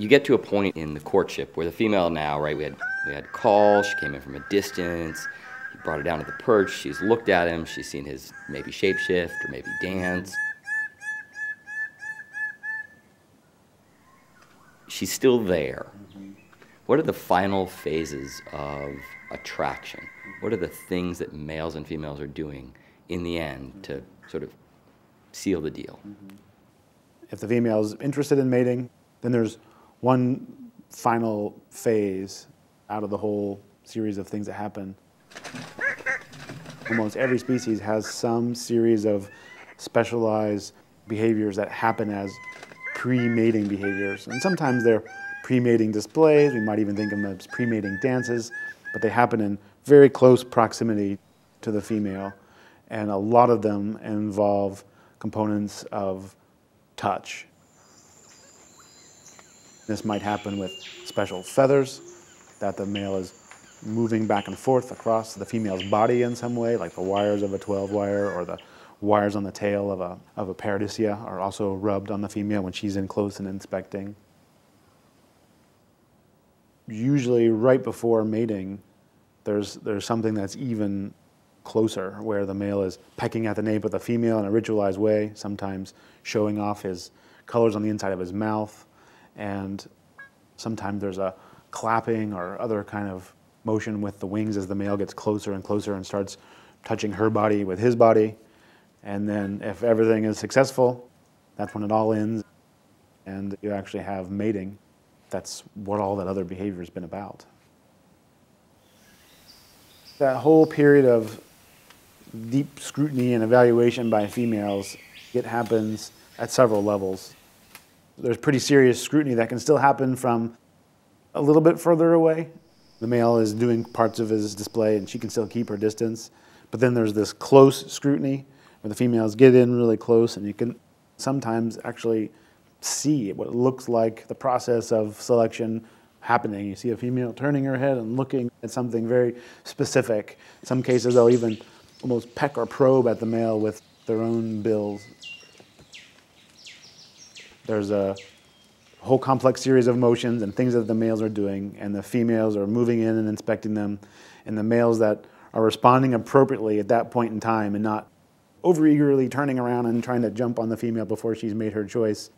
You get to a point in the courtship where the female now, right, we had call, she came in from a distance, he brought her down to the perch, she's looked at him, she's seen his maybe shapeshift or maybe dance. She's still there. What are the final phases of attraction? What are the things that males and females are doing in the end to sort of seal the deal? If the female is interested in mating, then there's one final phase out of the whole series of things that happen. Almost every species has some series of specialized behaviors that happen as pre-mating behaviors. And sometimes they're pre-mating displays, we might even think of them as pre-mating dances, but they happen in very close proximity to the female. And a lot of them involve components of touch. This might happen with special feathers that the male is moving back and forth across the female's body in some way, like the wires of a 12-wire or the wires on the tail of a paradisia are also rubbed on the female when she's in close and inspecting. Usually right before mating, there's something that's even closer, where the male is pecking at the nape of the female in a ritualized way, sometimes showing off his colors on the inside of his mouth, and sometimes there's a clapping or other kind of motion with the wings as the male gets closer and closer and starts touching her body with his body. And then if everything is successful, that's when it all ends and you actually have mating. That's what all that other behavior has been about. That whole period of deep scrutiny and evaluation by females, it happens at several levels. There's pretty serious scrutiny that can still happen from a little bit further away. The male is doing parts of his display and she can still keep her distance. But then there's this close scrutiny where the females get in really close and you can sometimes actually see what it looks like the process of selection happening. You see a female turning her head and looking at something very specific. In some cases they'll even almost peck or probe at the male with their own bills. There's a whole complex series of motions and things that the males are doing, and the females are moving in and inspecting them, and the males that are responding appropriately at that point in time and not overeagerly turning around and trying to jump on the female before she's made her choice,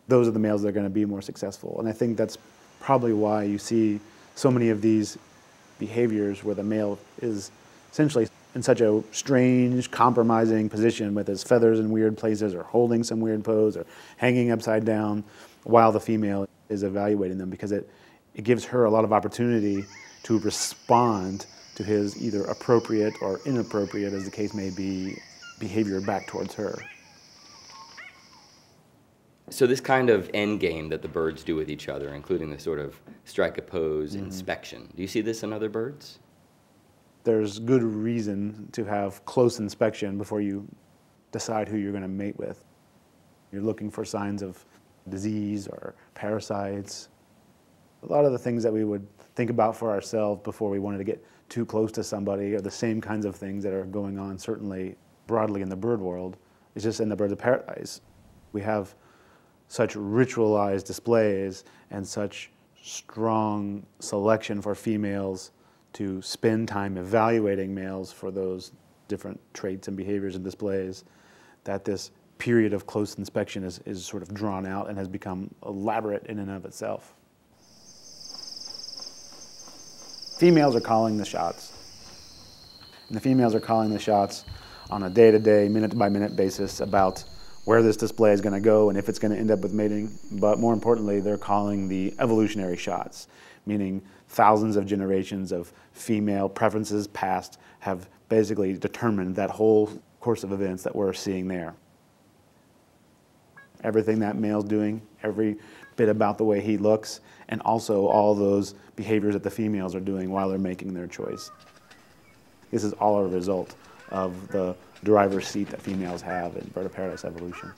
those are the males that are going to be more successful. And I think that's probably why you see so many of these behaviors where the male is essentially in such a strange, compromising position with his feathers in weird places or holding some weird pose or hanging upside down while the female is evaluating them, because it gives her a lot of opportunity to respond to his either appropriate or inappropriate, as the case may be, behavior back towards her. So this kind of end game that the birds do with each other, including the sort of strike a pose inspection, do you see this in other birds? There's good reason to have close inspection before you decide who you're going to mate with. You're looking for signs of disease or parasites. A lot of the things that we would think about for ourselves before we wanted to get too close to somebody are the same kinds of things that are going on certainly broadly in the bird world. It's just in the birds of paradise. We have such ritualized displays and such strong selection for females to spend time evaluating males for those different traits and behaviors and displays, that this period of close inspection is sort of drawn out and has become elaborate in and of itself. Females are calling the shots. And the females are calling the shots on a day-to-day, minute-by-minute basis about where this display is going to go and if it's going to end up with mating. But more importantly, they're calling the evolutionary shots, meaning thousands of generations of female preferences past have basically determined that whole course of events that we're seeing there. Everything that male's doing, every bit about the way he looks, and also all those behaviors that the females are doing while they're making their choice. This is all a result of the driver's seat that females have in bird of paradise evolution.